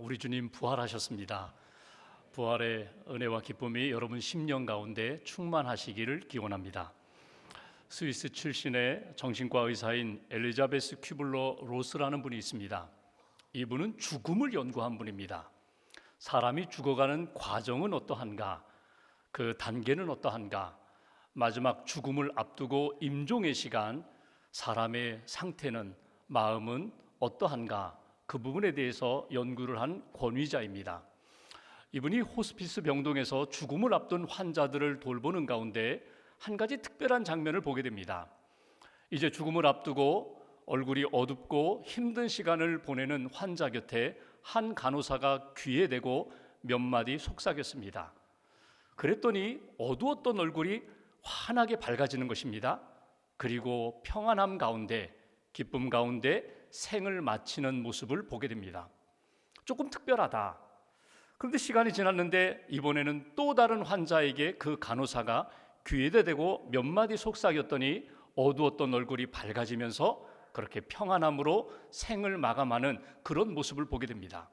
우리 주님 부활하셨습니다. 부활의 은혜와 기쁨이 여러분 심령 가운데 충만하시기를 기원합니다. 스위스 출신의 정신과 의사인 엘리자베스 큐블러 로스라는 분이 있습니다. 이분은 죽음을 연구한 분입니다. 사람이 죽어가는 과정은 어떠한가, 그 단계는 어떠한가, 마지막 죽음을 앞두고 임종의 시간 사람의 상태는, 마음은 어떠한가, 그 부분에 대해서 연구를 한 권위자입니다. 이분이 호스피스 병동에서 죽음을 앞둔 환자들을 돌보는 가운데 한 가지 특별한 장면을 보게 됩니다. 이제 죽음을 앞두고 얼굴이 어둡고 힘든 시간을 보내는 환자 곁에 한 간호사가 귀에 대고 몇 마디 속삭였습니다. 그랬더니 어두웠던 얼굴이 환하게 밝아지는 것입니다. 그리고 평안함 가운데, 기쁨 가운데 생을 마치는 모습을 보게 됩니다. 조금 특별하다. 그런데 시간이 지났는데 이번에는 또 다른 환자에게 그 간호사가 귀에다 대고 몇 마디 속삭였더니 어두웠던 얼굴이 밝아지면서 그렇게 평안함으로 생을 마감하는 그런 모습을 보게 됩니다.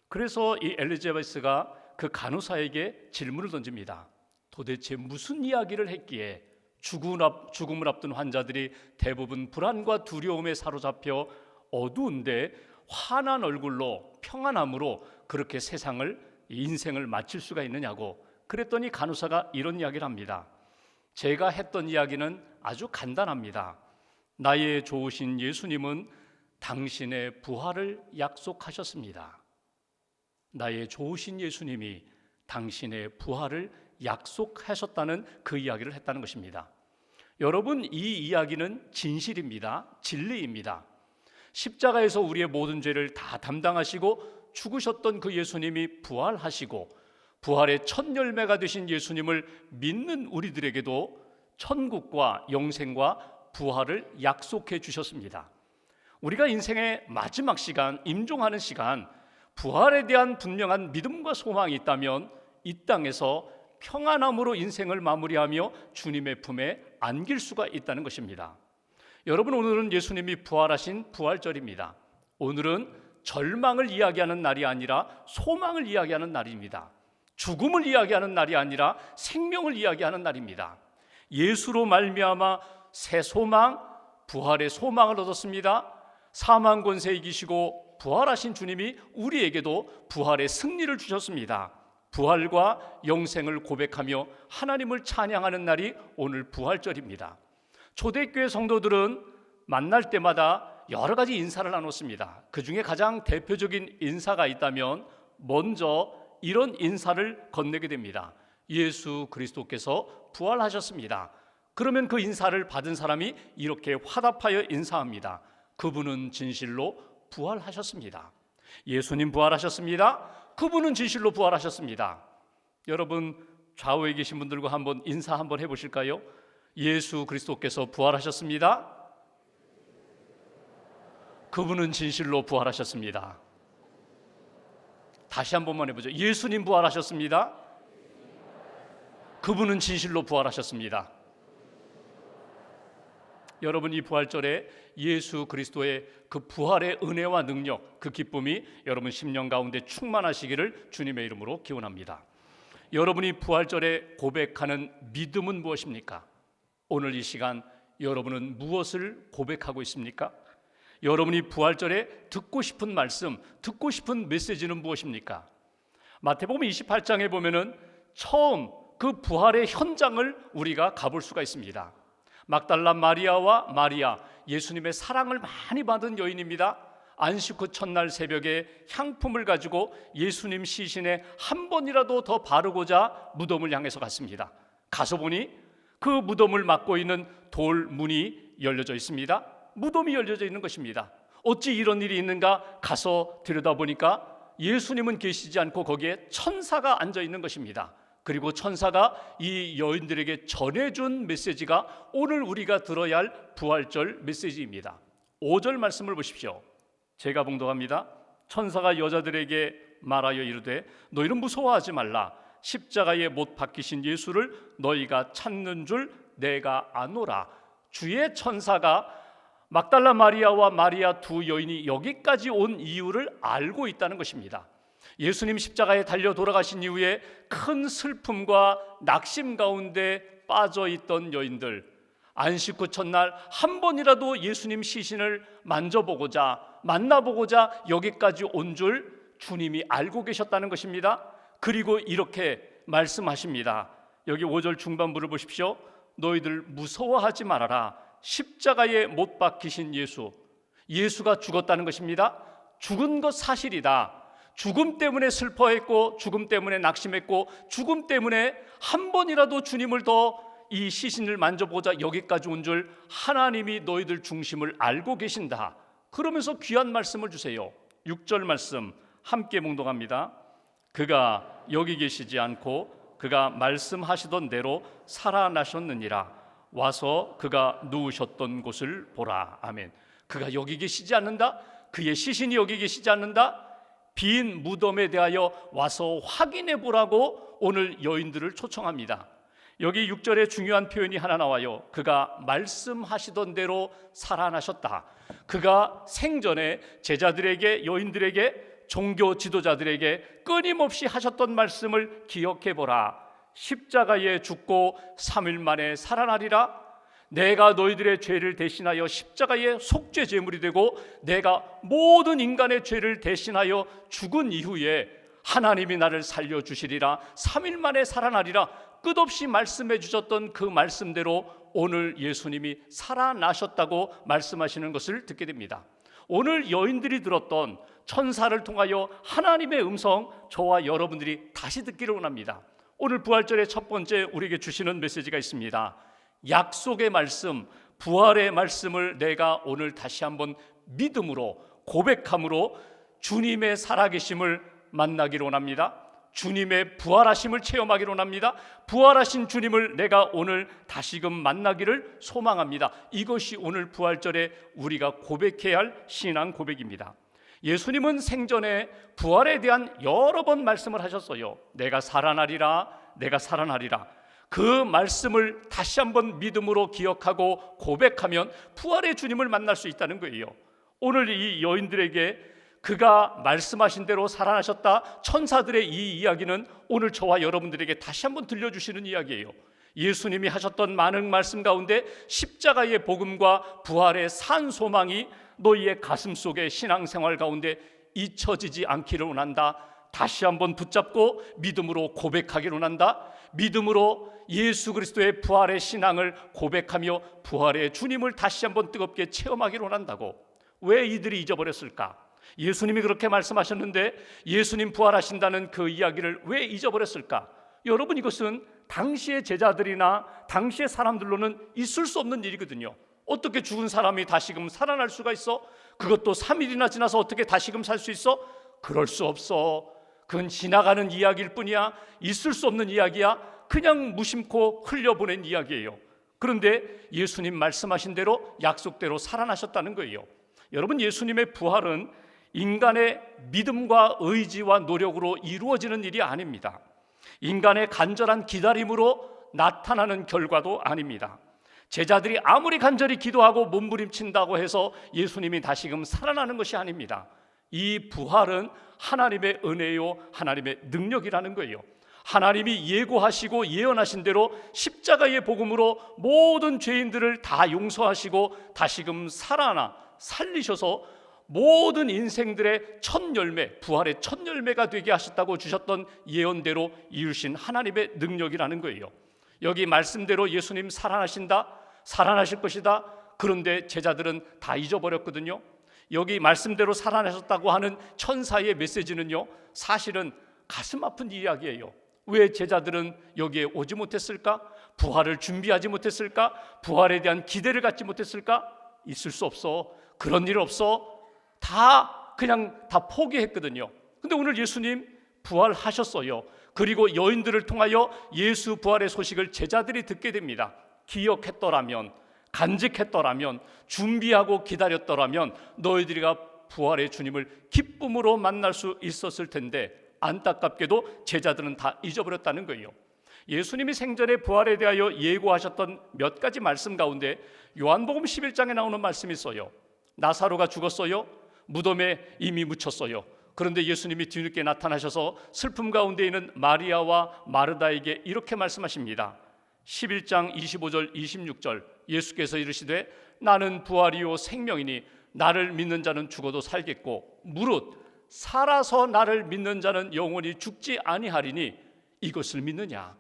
그래서 이 엘리자베스가 그 간호사에게 질문을 던집니다. 도대체 무슨 이야기를 했기에 죽음을 앞둔 환자들이 대부분 불안과 두려움에 사로잡혀 어두운데 환한 얼굴로, 평안함으로 그렇게 인생을 마칠 수가 있느냐고. 그랬더니 간호사가 이런 이야기를 합니다. 제가 했던 이야기는 아주 간단합니다. 나의 좋으신 예수님은 당신의 부활을 약속하셨습니다. 나의 좋으신 예수님이 당신의 부활을 약속하셨다는 그 이야기를 했다는 것입니다. 여러분, 이 이야기는 진실입니다. 진리입니다. 십자가에서 우리의 모든 죄를 다 담당하시고 죽으셨던 그 예수님이 부활하시고 부활의 첫 열매가 되신 예수님을 믿는 우리들에게도 천국과 영생과 부활을 약속해 주셨습니다. 우리가 인생의 마지막 시간, 임종하는 시간, 부활에 대한 분명한 믿음과 소망이 있다면 이 땅에서 평안함으로 인생을 마무리하며 주님의 품에 안길 수가 있다는 것입니다. 여러분, 오늘은 예수님이 부활하신 부활절입니다. 오늘은 절망을 이야기하는 날이 아니라 소망을 이야기하는 날입니다. 죽음을 이야기하는 날이 아니라 생명을 이야기하는 날입니다. 예수로 말미암아 새 소망, 부활의 소망을 얻었습니다. 사망 권세 이기시고 부활하신 주님이 우리에게도 부활의 승리를 주셨습니다. 부활과 영생을 고백하며 하나님을 찬양하는 날이 오늘 부활절입니다. 초대교회 성도들은 만날 때마다 여러 가지 인사를 나눴습니다. 그 중에 가장 대표적인 인사가 있다면 먼저 이런 인사를 건네게 됩니다. 예수 그리스도께서 부활하셨습니다. 그러면 그 인사를 받은 사람이 이렇게 화답하여 인사합니다. 그분은 진실로 부활하셨습니다. 예수님 부활하셨습니다. 그분은 진실로 부활하셨습니다. 여러분, 좌우에 계신 분들과 한번 인사 한번 해보실까요? 예수 그리스도께서 부활하셨습니다. 그분은 진실로 부활하셨습니다. 다시 한 번만 해보죠. 예수님 부활하셨습니다. 그분은 진실로 부활하셨습니다. 여러분, 이 부활절에 예수 그리스도의 그 부활의 은혜와 능력, 그 기쁨이 여러분 심령 가운데 충만하시기를 주님의 이름으로 기원합니다. 여러분이 부활절에 고백하는 믿음은 무엇입니까? 오늘 이 시간 여러분은 무엇을 고백하고 있습니까? 여러분이 부활절에 듣고 싶은 말씀, 듣고 싶은 메시지는 무엇입니까? 마태복음 28장에 보면은 처음 그 부활의 현장을 우리가 가볼 수가 있습니다. 막달라 마리아와 마리아, 예수님의 사랑을 많이 받은 여인입니다. 안식 후 첫날 새벽에 향품을 가지고 예수님 시신에 한 번이라도 더 바르고자 무덤을 향해서 갔습니다. 가서 보니 그 무덤을 막고 있는 돌 문이 열려져 있습니다. 무덤이 열려져 있는 것입니다. 어찌 이런 일이 있는가 가서 들여다보니까 예수님은 계시지 않고 거기에 천사가 앉아 있는 것입니다. 그리고 천사가 이 여인들에게 전해준 메시지가 오늘 우리가 들어야 할 부활절 메시지입니다. 5절 말씀을 보십시오. 제가 봉독합니다. 천사가 여자들에게 말하여 이르되 너희는 무서워하지 말라. 십자가에 못 박히신 예수를 너희가 찾는 줄 내가 아노라. 주의 천사가 막달라 마리아와 마리아 두 여인이 여기까지 온 이유를 알고 있다는 것입니다. 예수님 십자가에 달려 돌아가신 이후에 큰 슬픔과 낙심 가운데 빠져 있던 여인들, 안식 후 첫날 한 번이라도 예수님 시신을 만져보고자, 만나보고자 여기까지 온 줄 주님이 알고 계셨다는 것입니다. 그리고 이렇게 말씀하십니다. 여기 5절 중반부를 보십시오. 너희들 무서워하지 말아라. 십자가에 못 박히신 예수가 죽었다는 것입니다. 죽은 것 사실이다. 죽음 때문에 슬퍼했고, 죽음 때문에 낙심했고, 죽음 때문에 한 번이라도 주님을 더 이 시신을 만져보자 여기까지 온 줄 하나님이 너희들 중심을 알고 계신다. 그러면서 귀한 말씀을 주세요. 6절 말씀 함께 묵독합니다. 그가 여기 계시지 않고 그가 말씀하시던 대로 살아나셨느니라. 와서 그가 누우셨던 곳을 보라. 아멘. 그가 여기 계시지 않는다. 그의 시신이 여기 계시지 않는다. 빈 무덤에 대하여 와서 확인해 보라고 오늘 여인들을 초청합니다. 여기 6절에 중요한 표현이 하나 나와요. 그가 말씀하시던 대로 살아나셨다. 그가 생전에 제자들에게, 여인들에게, 종교 지도자들에게 끊임없이 하셨던 말씀을 기억해 보라. 십자가에 죽고 3일 만에 살아나리라. 내가 너희들의 죄를 대신하여 십자가의 속죄 제물이 되고 내가 모든 인간의 죄를 대신하여 죽은 이후에 하나님이 나를 살려주시리라. 3일 만에 살아나리라. 끝없이 말씀해 주셨던 그 말씀대로 오늘 예수님이 살아나셨다고 말씀하시는 것을 듣게 됩니다. 오늘 여인들이 들었던 천사를 통하여 하나님의 음성, 저와 여러분들이 다시 듣기를 원합니다. 오늘 부활절의 첫 번째 우리에게 주시는 메시지가 있습니다. 약속의 말씀, 부활의 말씀을 내가 오늘 다시 한번 믿음으로, 고백함으로 주님의 살아계심을 만나기를 원합니다. 주님의 부활하심을 체험하기를 원합니다. 부활하신 주님을 내가 오늘 다시금 만나기를 소망합니다. 이것이 오늘 부활절에 우리가 고백해야 할 신앙 고백입니다. 예수님은 생전에 부활에 대한 여러 번 말씀을 하셨어요. 내가 살아나리라, 내가 살아나리라. 그 말씀을 다시 한번 믿음으로 기억하고 고백하면 부활의 주님을 만날 수 있다는 거예요. 오늘 이 여인들에게 그가 말씀하신 대로 살아나셨다, 천사들의 이 이야기는 오늘 저와 여러분들에게 다시 한번 들려주시는 이야기예요. 예수님이 하셨던 많은 말씀 가운데 십자가의 복음과 부활의 산 소망이 너희의 가슴 속에 신앙생활 가운데 잊혀지지 않기를 원한다. 다시 한번 붙잡고 믿음으로 고백하기를 원한다. 믿음으로 예수 그리스도의 부활의 신앙을 고백하며 부활의 주님을 다시 한번 뜨겁게 체험하기를 원한다고. 왜 이들이 잊어버렸을까? 예수님이 그렇게 말씀하셨는데 예수님 부활하신다는 그 이야기를 왜 잊어버렸을까? 여러분, 이것은 당시의 제자들이나 당시의 사람들로는 있을 수 없는 일이거든요. 어떻게 죽은 사람이 다시금 살아날 수가 있어? 그것도 3일이나 지나서 어떻게 다시금 살 수 있어? 그럴 수 없어. 그건 지나가는 이야기일 뿐이야. 있을 수 없는 이야기야. 그냥 무심코 흘려보낸 이야기예요. 그런데 예수님 말씀하신 대로 약속대로 살아나셨다는 거예요. 여러분, 예수님의 부활은 인간의 믿음과 의지와 노력으로 이루어지는 일이 아닙니다. 인간의 간절한 기다림으로 나타나는 결과도 아닙니다. 제자들이 아무리 간절히 기도하고 몸부림친다고 해서 예수님이 다시금 살아나는 것이 아닙니다. 이 부활은 하나님의 은혜요, 하나님의 능력이라는 거예요. 하나님이 예고하시고 예언하신 대로 십자가의 복음으로 모든 죄인들을 다 용서하시고 다시금 살리셔서 모든 인생들의 첫 열매, 부활의 첫 열매가 되게 하셨다고 주셨던 예언대로 이루신 하나님의 능력이라는 거예요. 여기 말씀대로 예수님 살아나신다, 살아나실 것이다. 그런데 제자들은 다 잊어버렸거든요. 여기 말씀대로 살아나셨다고 하는 천사의 메시지는요, 사실은 가슴 아픈 이야기예요. 왜 제자들은 여기에 오지 못했을까? 부활을 준비하지 못했을까? 부활에 대한 기대를 갖지 못했을까? 있을 수 없어. 그런 일 없어. 그냥 다 포기했거든요. 근데 오늘 예수님 부활하셨어요. 그리고 여인들을 통하여 예수 부활의 소식을 제자들이 듣게 됩니다. 기억했더라면, 간직했더라면, 준비하고 기다렸더라면 너희들이가 부활의 주님을 기쁨으로 만날 수 있었을 텐데 안타깝게도 제자들은 다 잊어버렸다는 거예요. 예수님이 생전에 부활에 대하여 예고하셨던 몇 가지 말씀 가운데 요한복음 11장에 나오는 말씀이 있어요. 나사로가 죽었어요. 무덤에 이미 묻혔어요. 그런데 예수님이 뒤늦게 나타나셔서 슬픔 가운데 있는 마리아와 마르다에게 이렇게 말씀하십니다. 11장 25절 26절 예수께서 이르시되 나는 부활이요 생명이니 나를 믿는 자는 죽어도 살겠고 무릇 살아서 나를 믿는 자는 영원히 죽지 아니하리니 이것을 믿느냐?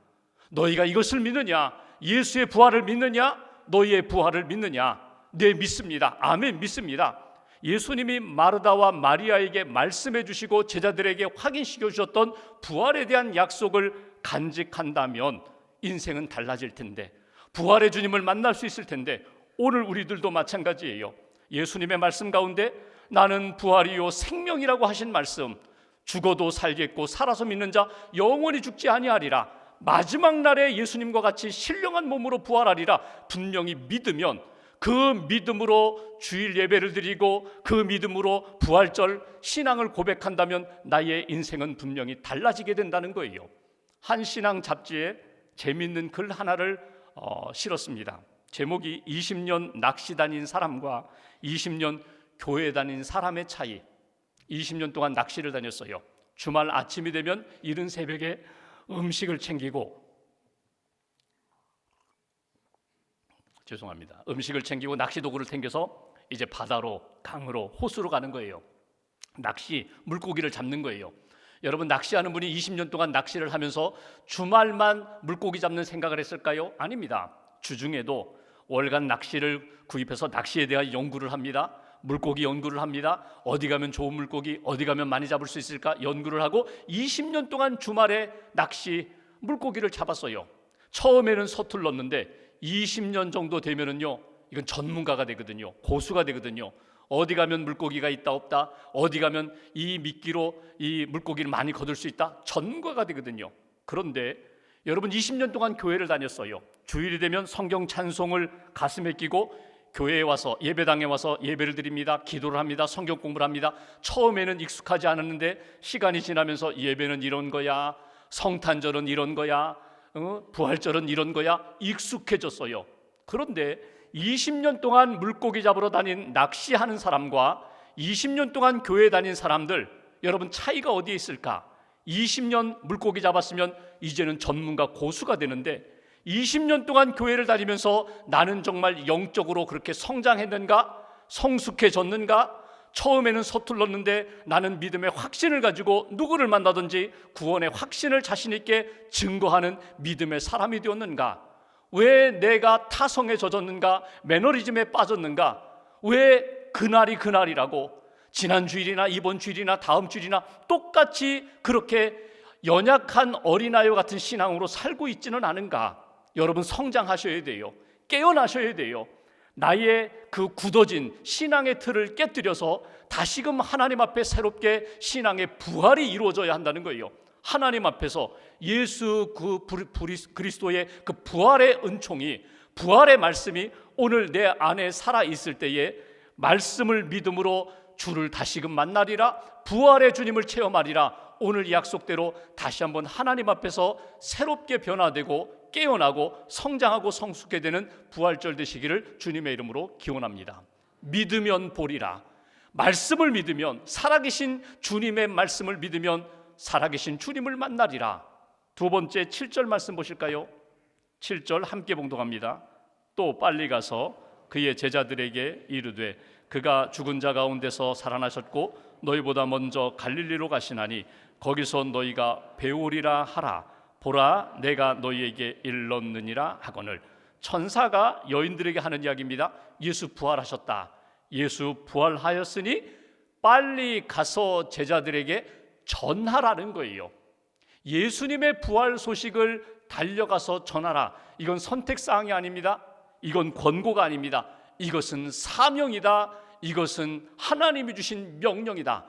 너희가 이것을 믿느냐? 예수의 부활을 믿느냐? 너희의 부활을 믿느냐? 네, 믿습니다. 아멘, 믿습니다. 예수님이 마르다와 마리아에게 말씀해 주시고 제자들에게 확인시켜 주셨던 부활에 대한 약속을 간직한다면 인생은 달라질 텐데, 부활의 주님을 만날 수 있을 텐데, 오늘 우리들도 마찬가지예요. 예수님의 말씀 가운데 나는 부활이요 생명이라고 하신 말씀, 죽어도 살겠고 살아서 믿는 자 영원히 죽지 아니하리라, 마지막 날에 예수님과 같이 신령한 몸으로 부활하리라 분명히 믿으면, 그 믿음으로 주일 예배를 드리고 그 믿음으로 부활절 신앙을 고백한다면 나의 인생은 분명히 달라지게 된다는 거예요. 한 신앙 잡지에 재미있는 글 하나를 실었습니다. 제목이 20년 낚시 다닌 사람과 20년 교회 다닌 사람의 차이. 20년 동안 낚시를 다녔어요. 주말 아침이 되면 이른 새벽에 음식을 챙기고 음식을 챙기고 낚시 도구를 챙겨서 이제 바다로, 강으로, 호수로 가는 거예요. 낚시, 물고기를 잡는 거예요. 여러분, 낚시하는 분이 20년 동안 낚시를 하면서 주말만 물고기 잡는 생각을 했을까요? 아닙니다. 주중에도 월간 낚시를 구입해서 낚시에 대한 연구를 합니다. 물고기 연구를 합니다. 어디 가면 좋은 물고기, 어디 가면 많이 잡을 수 있을까 연구를 하고 20년 동안 주말에 낚시, 물고기를 잡았어요. 처음에는 서툴렀는데 20년 정도 되면은요, 이건 전문가가 되거든요. 고수가 되거든요. 어디 가면 물고기가 있다 없다, 어디 가면 이 미끼로 이 물고기를 많이 거둘 수 있다, 전문가가 되거든요. 그런데 여러분, 20년 동안 교회를 다녔어요. 주일이 되면 성경 찬송을 가슴에 끼고 교회에 와서, 예배당에 와서 예배를 드립니다. 기도를 합니다. 성경 공부를 합니다. 처음에는 익숙하지 않았는데 시간이 지나면서 예배는 이런 거야, 성탄절은 이런 거야, 부활절은 이런 거야, 익숙해졌어요. 그런데 20년 동안 물고기 잡으러 다닌 낚시하는 사람과 20년 동안 교회 다닌 사람들, 여러분 차이가 어디에 있을까? 20년 물고기 잡았으면 이제는 전문가 고수가 되는데 20년 동안 교회를 다니면서 나는 정말 영적으로 그렇게 성장했는가? 성숙해졌는가? 처음에는 서툴렀는데 나는 믿음의 확신을 가지고 누구를 만나든지 구원의 확신을 자신 있게 증거하는 믿음의 사람이 되었는가? 왜 내가 타성에 젖었는가? 매너리즘에 빠졌는가? 왜 그날이 그날이라고 지난 주일이나 이번 주일이나 다음 주일이나 똑같이 그렇게 연약한 어린아이와 같은 신앙으로 살고 있지는 않은가? 여러분, 성장하셔야 돼요. 깨어나셔야 돼요. 나의 그 굳어진 신앙의 틀을 깨뜨려서 다시금 하나님 앞에 새롭게 신앙의 부활이 이루어져야 한다는 거예요. 하나님 앞에서 예수 그리스도의 그 부활의 은총이, 부활의 말씀이 오늘 내 안에 살아있을 때에 말씀을 믿음으로 주를 다시금 만나리라, 부활의 주님을 체험하리라, 오늘 이 약속대로 다시 한번 하나님 앞에서 새롭게 변화되고 깨어나고 성장하고 성숙해 되는 부활절 되시기를 주님의 이름으로 기원합니다. 믿으면 보리라. 말씀을 믿으면, 살아계신 주님의 말씀을 믿으면 살아계신 주님을 만나리라. 두 번째 7절 말씀 보실까요? 7절 함께 봉독합니다. 또 빨리 가서 그의 제자들에게 이르되 그가 죽은 자 가운데서 살아나셨고 너희보다 먼저 갈릴리로 가시나니 거기서 너희가 배우리라 하라. 보라, 내가 너희에게 일렀느니라 하거늘. 천사가 여인들에게 하는 이야기입니다. 예수 부활하셨다. 예수 부활하였으니 빨리 가서 제자들에게 전하라는 거예요. 예수님의 부활 소식을 달려가서 전하라. 이건 선택사항이 아닙니다. 이건 권고가 아닙니다. 이것은 사명이다. 이것은 하나님이 주신 명령이다.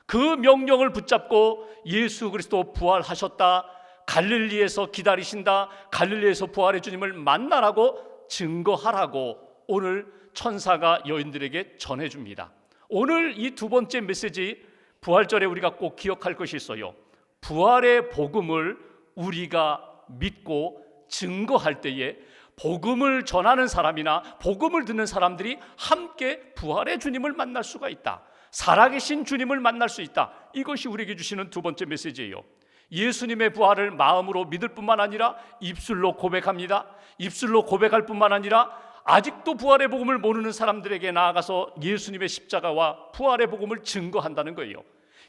그 명령을 붙잡고 예수 그리스도 부활하셨다, 갈릴리에서 기다리신다, 갈릴리에서 부활의 주님을 만나라고 증거하라고 오늘 천사가 여인들에게 전해줍니다. 오늘 이 두 번째 메시지, 부활절에 우리가 꼭 기억할 것이 있어요. 부활의 복음을 우리가 믿고 증거할 때에 복음을 전하는 사람이나 복음을 듣는 사람들이 함께 부활의 주님을 만날 수가 있다. 살아계신 주님을 만날 수 있다. 이것이 우리에게 주시는 두 번째 메시지예요. 예수님의 부활을 마음으로 믿을 뿐만 아니라 입술로 고백합니다. 입술로 고백할 뿐만 아니라 아직도 부활의 복음을 모르는 사람들에게 나아가서 예수님의 십자가와 부활의 복음을 증거한다는 거예요.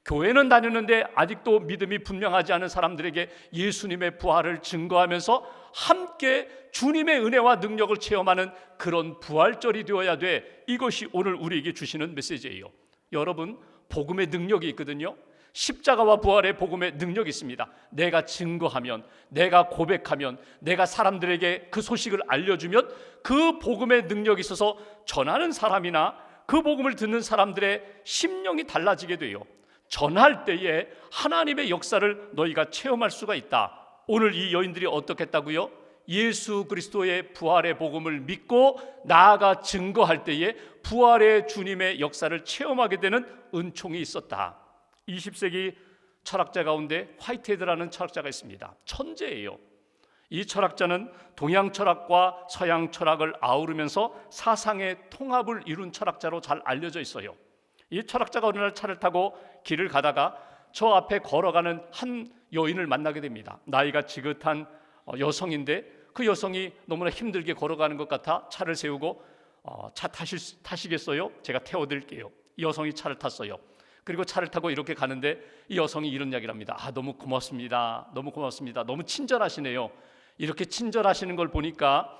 교회는 다녔는데 아직도 믿음이 분명하지 않은 사람들에게 예수님의 부활을 증거하면서 함께 주님의 은혜와 능력을 체험하는 그런 부활절이 되어야 돼. 이것이 오늘 우리에게 주시는 메시지예요. 여러분, 복음의 능력이 있거든요. 십자가와 부활의 복음의 능력이 있습니다. 내가 증거하면, 내가 고백하면, 내가 사람들에게 그 소식을 알려주면 그 복음의 능력이 있어서 전하는 사람이나 그 복음을 듣는 사람들의 심령이 달라지게 돼요. 전할 때에 하나님의 역사를 너희가 체험할 수가 있다. 오늘 이 여인들이 어떻게 했다고요? 예수 그리스도의 부활의 복음을 믿고 나아가 증거할 때에 부활의 주님의 역사를 체험하게 되는 은총이 있었다. 20세기 철학자 가운데 화이트헤드라는 철학자가 있습니다. 천재예요. 이 철학자는 동양 철학과 서양 철학을 아우르면서 사상의 통합을 이룬 철학자로 잘 알려져 있어요. 이 철학자가 어느 날 차를 타고 길을 가다가 저 앞에 걸어가는 한 여인을 만나게 됩니다. 나이가 지긋한 여성인데 그 여성이 너무나 힘들게 걸어가는 것 같아 차를 세우고 차 타시겠어요? 제가 태워드릴게요. 이 여성이 차를 탔어요. 그리고 차를 타고 이렇게 가는데 이 여성이 이런 이야기를 합니다. 너무 고맙습니다. 너무 고맙습니다. 너무 친절하시네요. 이렇게 친절하시는 걸 보니까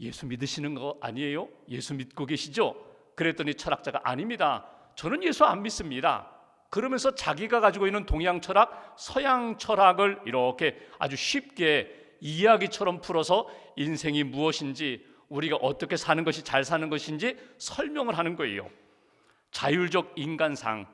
예수 믿으시는 거 아니에요? 예수 믿고 계시죠? 그랬더니 철학자가 아닙니다. 저는 예수 안 믿습니다. 그러면서 자기가 가지고 있는 동양 철학, 서양 철학을 이렇게 아주 쉽게 이야기처럼 풀어서 인생이 무엇인지, 우리가 어떻게 사는 것이 잘 사는 것인지 설명을 하는 거예요. 자율적 인간상,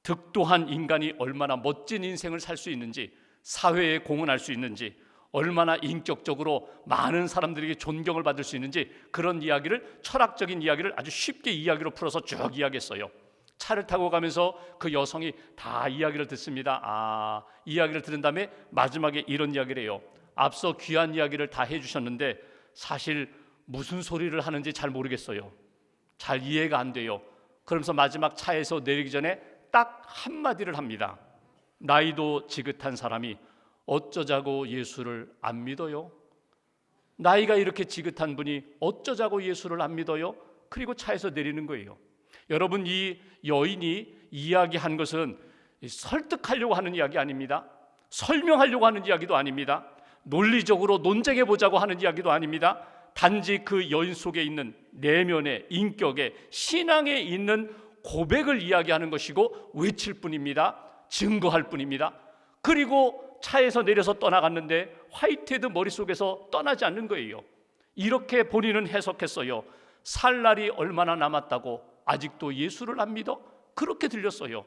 득도한 인간이 얼마나 멋진 인생을 살 수 있는지, 사회에 공헌할 수 있는지, 얼마나 인격적으로 많은 사람들에게 존경을 받을 수 있는지, 그런 이야기를, 철학적인 이야기를 아주 쉽게 이야기로 풀어서 쭉 이야기했어요. 차를 타고 가면서 그 여성이 다 이야기를 듣습니다. 이야기를 들은 다음에 마지막에 이런 이야기를 해요. 앞서 귀한 이야기를 다 해주셨는데 사실 무슨 소리를 하는지 잘 모르겠어요. 잘 이해가 안 돼요. 그러면서 마지막 차에서 내리기 전에 딱 한마디를 합니다. 나이도 지긋한 사람이 어쩌자고 예수를 안 믿어요? 나이가 이렇게 지긋한 분이 어쩌자고 예수를 안 믿어요? 그리고 차에서 내리는 거예요. 여러분, 이 여인이 이야기한 것은 설득하려고 하는 이야기 아닙니다. 설명하려고 하는 이야기도 아닙니다. 논리적으로 논쟁해 보자고 하는 이야기도 아닙니다. 단지 그 여인 속에 있는 내면의 인격의 신앙에 있는 고백을 이야기하는 것이고 외칠 뿐입니다. 증거할 뿐입니다. 그리고 차에서 내려서 떠나갔는데 화이트헤드 머릿속에서 떠나지 않는 거예요. 이렇게 본인은 해석했어요. 살 날이 얼마나 남았다고 아직도 예수를 안 믿어? 그렇게 들렸어요.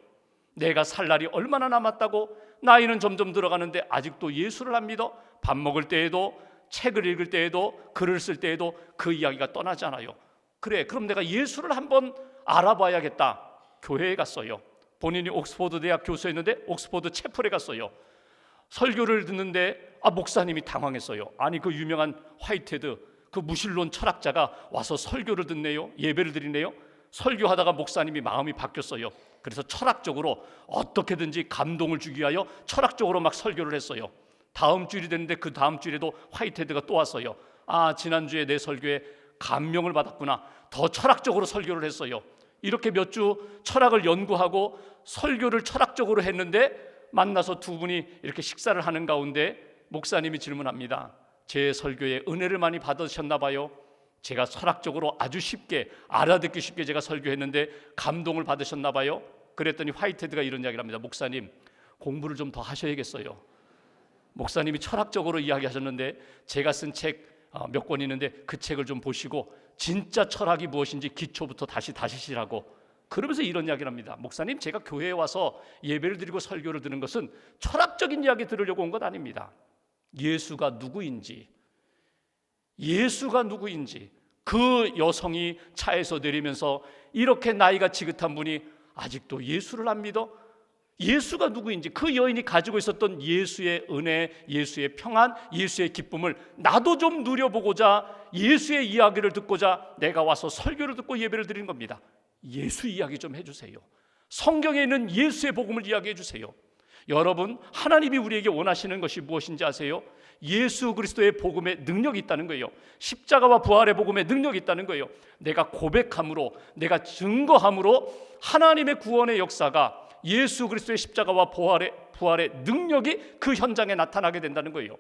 내가 살 날이 얼마나 남았다고, 나이는 점점 들어가는데 아직도 예수를 안 믿어? 밥 먹을 때에도, 책을 읽을 때에도, 글을 쓸 때에도 그 이야기가 떠나지 않아요. 그래, 그럼 내가 예수를 한번 알아봐야겠다. 교회에 갔어요. 본인이 옥스퍼드 대학 교수였는데 옥스퍼드 채플에 갔어요. 설교를 듣는데 목사님이 당황했어요. 아니, 그 유명한 화이트헤드, 그 무신론 철학자가 와서 설교를 듣네요. 예배를 드리네요. 설교하다가 목사님이 마음이 바뀌었어요. 그래서 철학적으로 어떻게든지 감동을 주기 위하여 철학적으로 막 설교를 했어요. 다음 주일이 됐는데 그 다음 주일에도 화이트헤드가 또 왔어요. 지난주에 내 설교에 감명을 받았구나. 더 철학적으로 설교를 했어요. 이렇게 몇 주 철학을 연구하고 설교를 철학적으로 했는데 만나서 두 분이 이렇게 식사를 하는 가운데 목사님이 질문합니다. 제 설교에 은혜를 많이 받으셨나 봐요. 제가 철학적으로 아주 쉽게, 알아듣기 쉽게 제가 설교했는데 감동을 받으셨나 봐요. 그랬더니 화이트헤드가 이런 이야기를 합니다. 목사님, 공부를 좀 더 하셔야겠어요. 목사님이 철학적으로 이야기하셨는데 제가 쓴 책 몇 권 있는데 그 책을 좀 보시고 진짜 철학이 무엇인지 기초부터 다시 다시시라고. 그러면서 이런 이야기를 합니다. 목사님, 제가 교회에 와서 예배를 드리고 설교를 듣는 것은 철학적인 이야기 들으려고 온 것 아닙니다. 예수가 누구인지 그 여성이 차에서 내리면서 이렇게 나이가 지긋한 분이 아직도 예수를 안 믿어? 예수가 누구인지, 그 여인이 가지고 있었던 예수의 은혜, 예수의 평안, 예수의 기쁨을 나도 좀 누려보고자, 예수의 이야기를 듣고자 내가 와서 설교를 듣고 예배를 드리는 겁니다. 예수 이야기 좀 해주세요. 성경에 있는 예수의 복음을 이야기해 주세요. 여러분, 하나님이 우리에게 원하시는 것이 무엇인지 아세요? 예수 그리스도의 복음에 능력이 있다는 거예요. 십자가와 부활의 복음에 능력이 있다는 거예요. 내가 고백함으로, 내가 증거함으로 하나님의 구원의 역사가, 예수 그리스도의 십자가와 부활의 능력이 그 현장에 나타나게 된다는 거예요.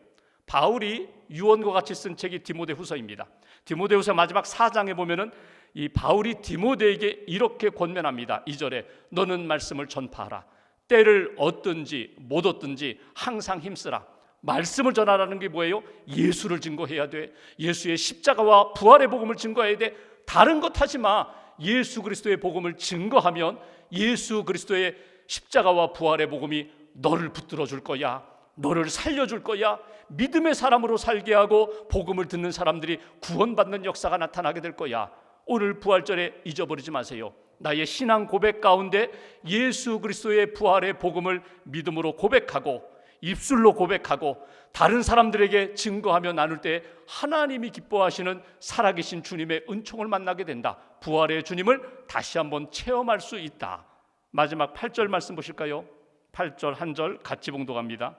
바울이 유언과 같이 쓴 책이 디모데후서입니다. 디모데후서 마지막 4장에 보면은 이 바울이 디모데에게 이렇게 권면합니다. 2절에 너는 말씀을 전파하라. 때를 얻든지 못 얻든지 항상 힘쓰라. 말씀을 전하라는 게 뭐예요? 예수를 증거해야 돼. 예수의 십자가와 부활의 복음을 증거해야 돼. 다른 것 하지 마. 예수 그리스도의 복음을 증거하면 예수 그리스도의 십자가와 부활의 복음이 너를 붙들어 줄 거야. 너를 살려줄 거야. 믿음의 사람으로 살게 하고 복음을 듣는 사람들이 구원받는 역사가 나타나게 될 거야. 오늘 부활절에 잊어버리지 마세요. 나의 신앙 고백 가운데 예수 그리스도의 부활의 복음을 믿음으로 고백하고 입술로 고백하고 다른 사람들에게 증거하며 나눌 때 하나님이 기뻐하시는 살아계신 주님의 은총을 만나게 된다. 부활의 주님을 다시 한번 체험할 수 있다. 마지막 8절 말씀 보실까요? 8절 한 절 같이 봉독합니다.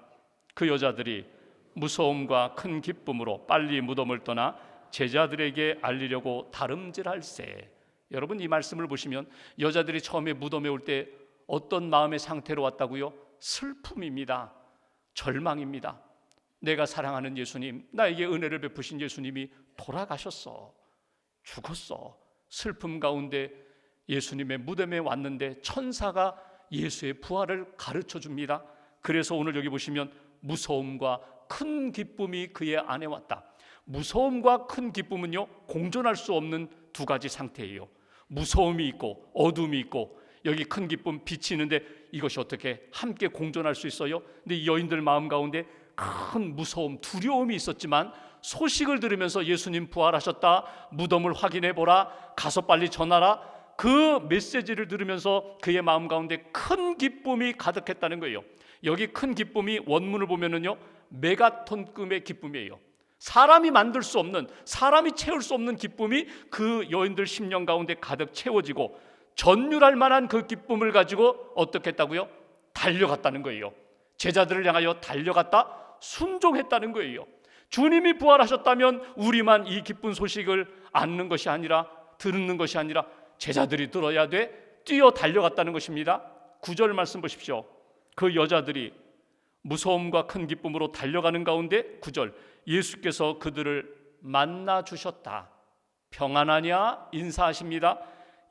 그 여자들이 무서움과 큰 기쁨으로 빨리 무덤을 떠나 제자들에게 알리려고 다름질할세. 여러분, 이 말씀을 보시면 여자들이 처음에 무덤에 올 때 어떤 마음의 상태로 왔다고요? 슬픔입니다. 절망입니다. 내가 사랑하는 예수님, 나에게 은혜를 베푸신 예수님이 돌아가셨어. 죽었어. 슬픔 가운데 예수님의 무덤에 왔는데 천사가 예수의 부활을 가르쳐 줍니다. 그래서 오늘 여기 보시면 무서움과 큰 기쁨이 그의 안에 왔다. 무서움과 큰 기쁨은요, 공존할 수 없는 두 가지 상태예요. 무서움이 있고 어둠이 있고 여기 큰 기쁨, 빛이 있는데 이것이 어떻게 함께 공존할 수 있어요? 근데 이 여인들 마음 가운데 큰 무서움, 두려움이 있었지만 소식을 들으면서 예수님 부활하셨다, 무덤을 확인해 보라, 가서 빨리 전하라, 그 메시지를 들으면서 그의 마음 가운데 큰 기쁨이 가득했다는 거예요. 여기 큰 기쁨이 원문을 보면은요, 메가톤급의 기쁨이에요. 사람이 만들 수 없는, 사람이 채울 수 없는 기쁨이 그 여인들 심령 가운데 가득 채워지고 전율할 만한 그 기쁨을 가지고 어떻게 했다고요? 달려갔다는 거예요. 제자들을 향하여 달려갔다, 순종했다는 거예요. 주님이 부활하셨다면 우리만 이 기쁜 소식을 듣는 것이 아니라 제자들이 들어야 돼, 뛰어 달려갔다는 것입니다. 9절 말씀 보십시오. 그 여자들이 무서움과 큰 기쁨으로 달려가는 가운데 9절, 예수께서 그들을 만나 주셨다. 평안하냐 인사하십니다.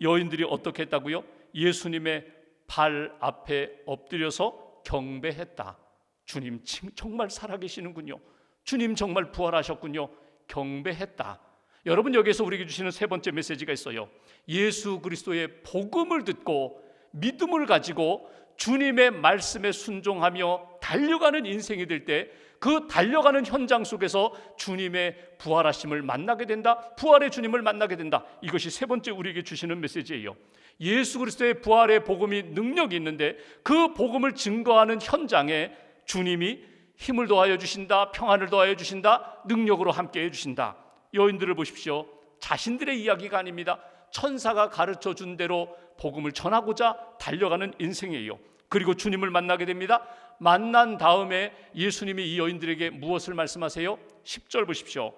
여인들이 어떻게 했다고요? 예수님의 발 앞에 엎드려서 경배했다. 주님 정말 살아계시는군요. 주님 정말 부활하셨군요. 경배했다. 여러분, 여기에서 우리에게 주시는 세 번째 메시지가 있어요. 예수 그리스도의 복음을 듣고 믿음을 가지고 주님의 말씀에 순종하며 달려가는 인생이 될 때 그 달려가는 현장 속에서 주님의 부활하심을 만나게 된다. 부활의 주님을 만나게 된다. 이것이 세 번째 우리에게 주시는 메시지예요. 예수 그리스도의 부활의 복음이 능력이 있는데 그 복음을 증거하는 현장에 주님이 힘을 더하여 주신다, 평안을 더하여 주신다, 능력으로 함께해 주신다. 여인들을 보십시오. 자신들의 이야기가 아닙니다. 천사가 가르쳐 준 대로 복음을 전하고자 달려가는 인생이에요. 그리고 주님을 만나게 됩니다. 만난 다음에 예수님이 이 여인들에게 무엇을 말씀하세요? 10절 보십시오.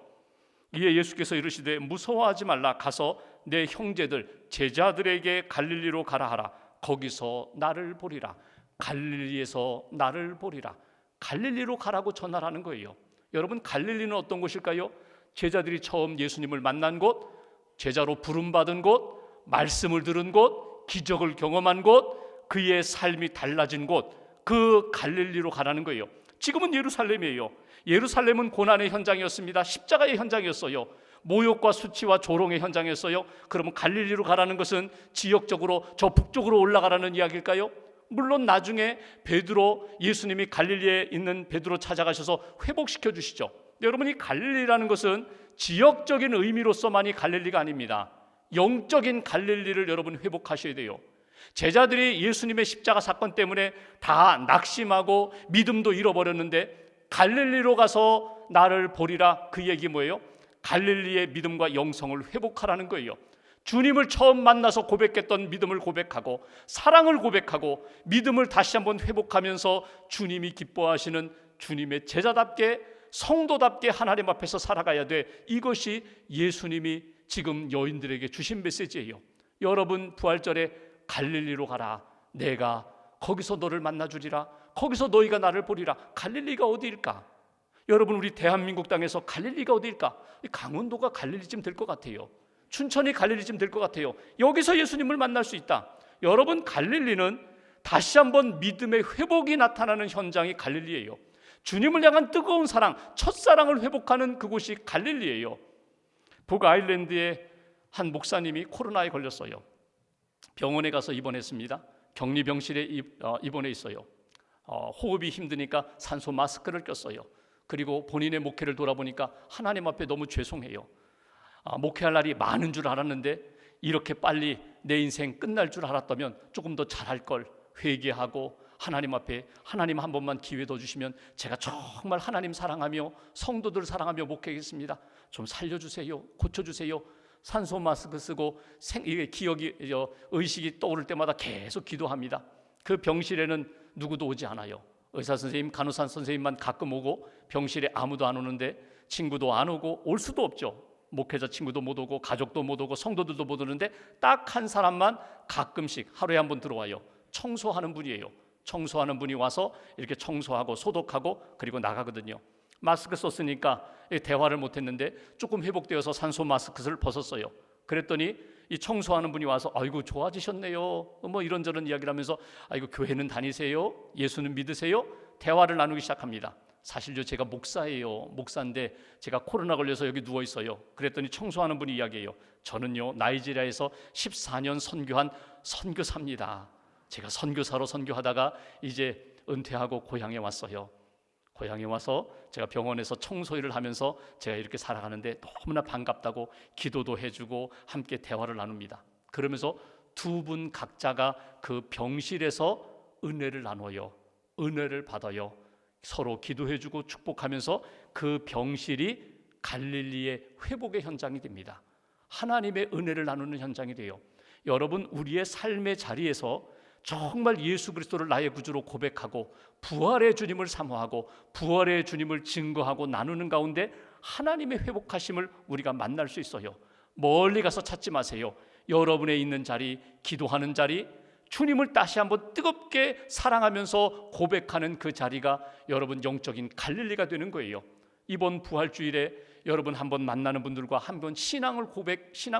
이에 예수께서 이르시되 무서워하지 말라. 가서 내 형제들 제자들에게 갈릴리로 가라 하라. 거기서 나를 보리라. 갈릴리에서 나를 보리라. 갈릴리로 가라고 전하라는 거예요. 여러분, 갈릴리는 어떤 곳일까요? 제자들이 처음 예수님을 만난 곳, 제자로 부름받은 곳, 말씀을 들은 곳, 기적을 경험한 곳, 그의 삶이 달라진 곳, 그 갈릴리로 가라는 거예요. 지금은 예루살렘이에요. 예루살렘은 고난의 현장이었습니다. 십자가의 현장이었어요. 모욕과 수치와 조롱의 현장이었어요. 그러면 갈릴리로 가라는 것은 지역적으로 저 북쪽으로 올라가라는 이야기일까요? 물론 나중에 베드로, 예수님이 갈릴리에 있는 베드로 찾아가셔서 회복시켜 주시죠. 여러분, 이 갈릴리라는 것은 지역적인 의미로서만이 갈릴리가 아닙니다. 영적인 갈릴리를 여러분 회복하셔야 돼요. 제자들이 예수님의 십자가 사건 때문에 다 낙심하고 믿음도 잃어버렸는데 갈릴리로 가서 나를 보리라, 그 얘기 뭐예요? 갈릴리의 믿음과 영성을 회복하라는 거예요. 주님을 처음 만나서 고백했던 믿음을 고백하고 사랑을 고백하고 믿음을 다시 한번 회복하면서 주님이 기뻐하시는 주님의 제자답게 성도답게 하나님 앞에서 살아가야 돼. 이것이 예수님이 지금 여인들에게 주신 메시지예요. 여러분, 부활절에 갈릴리로 가라. 내가 거기서 너를 만나주리라. 거기서 너희가 나를 보리라. 갈릴리가 어디일까? 여러분, 우리 대한민국 땅에서 갈릴리가 어디일까? 강원도가 갈릴리쯤 될 것 같아요. 춘천이 갈릴리쯤 될 것 같아요. 여기서 예수님을 만날 수 있다. 여러분, 갈릴리는 다시 한번 믿음의 회복이 나타나는 현장이 갈릴리예요. 주님을 향한 뜨거운 사랑, 첫사랑을 회복하는 그곳이 갈릴리예요. 북아일랜드의 한 목사님이 코로나에 걸렸어요. 병원에 가서 입원했습니다. 격리병실에 입원해 있어요. 호흡이 힘드니까 산소 마스크를 꼈어요. 그리고 본인의 목회를 돌아보니까 하나님 앞에 너무 죄송해요. 목회할 날이 많은 줄 알았는데 이렇게 빨리 내 인생 끝날 줄 알았다면 조금 더 잘할 걸 회개하고 하나님 앞에, 하나님 한 번만 기회 더 주시면 제가 정말 하나님 사랑하며 성도들 사랑하며 목회하겠습니다. 좀 살려주세요. 고쳐주세요. 산소 마스크 쓰고 의식이 떠오를 때마다 계속 기도합니다. 그 병실에는 누구도 오지 않아요. 의사 선생님, 간호사 선생님만 가끔 오고 병실에 아무도 안 오는데 친구도 안 오고 올 수도 없죠. 목회자 친구도 못 오고 가족도 못 오고 성도들도 못 오는데 딱 한 사람만 가끔씩 하루에 한 번 들어와요. 청소하는 분이에요. 청소하는 분이 와서 이렇게 청소하고 소독하고 그리고 나가거든요. 마스크 썼으니까 대화를 못했는데 조금 회복되어서 산소 마스크를 벗었어요. 그랬더니 이 청소하는 분이 와서 아이고 좋아지셨네요. 뭐 이런저런 이야기를 하면서 아이고 교회는 다니세요? 예수는 믿으세요? 대화를 나누기 시작합니다. 사실요, 제가 목사예요. 목사인데 제가 코로나 걸려서 여기 누워 있어요. 그랬더니 청소하는 분이 이야기해요. 저는요, 나이지리아에서 14년 선교한 선교사입니다. 제가 선교사로 선교하다가 이제 은퇴하고 고향에 왔어요. 고향에 와서 제가 병원에서 청소 일을 하면서 제가 이렇게 살아가는데 너무나 반갑다고 기도도 해주고 함께 대화를 나눕니다. 그러면서 두 분 각자가 그 병실에서 은혜를 나눠요. 은혜를 받아요. 서로 기도해주고 축복하면서 그 병실이 갈릴리의 회복의 현장이 됩니다. 하나님의 은혜를 나누는 현장이 돼요. 여러분, 우리의 삶의 자리에서 정말 예수 그리스도를 나의 구주로 고백하고 부활의 주님을 사모하고 부활의 주님을 증거하고 나누는 가운데 하나님의 회복하심을 우리가 만날 수 있어요. 멀리 가서 찾지 마세요. 여러분의 있는 자리, 기도하는 자리, 주님을 다시 한번 뜨겁게 사랑하면서 고백하는 그 자리가 여러분 영적인 갈릴리가 되는 거예요. 이번 부활주일에 여러분 한번 만나는 분들과 한번 신앙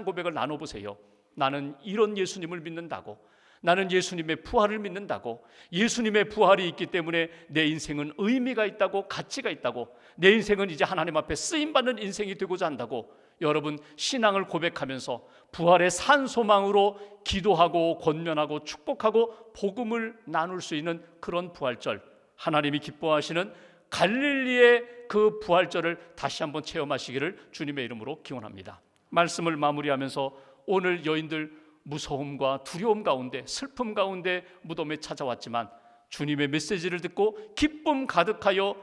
고백을 나눠보세요. 나는 이런 예수님을 믿는다고, 나는 예수님의 부활을 믿는다고, 예수님의 부활이 있기 때문에 내 인생은 의미가 있다고, 가치가 있다고, 내 인생은 이제 하나님 앞에 쓰임받는 인생이 되고자 한다고, 여러분 신앙을 고백하면서 부활의 산 소망으로 기도하고 권면하고 축복하고 복음을 나눌 수 있는 그런 부활절, 하나님이 기뻐하시는 갈릴리의 그 부활절을 다시 한번 체험하시기를 주님의 이름으로 기원합니다. 말씀을 마무리하면서 오늘 여인들 무서움과 두려움 가운데, 슬픔 가운데 무덤에 찾아왔지만 주님의 메시지를 듣고 기쁨 가득하여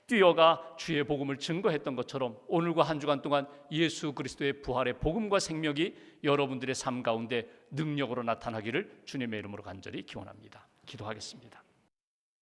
뛰어가 주의 복음을 증거했던 것처럼 오늘과 한 주간 동안 예수 그리스도의 부활의 복음과 생명이 여러분들의 삶 가운데 능력으로 나타나기를 주님의 이름으로 간절히 기원합니다. 기도하겠습니다.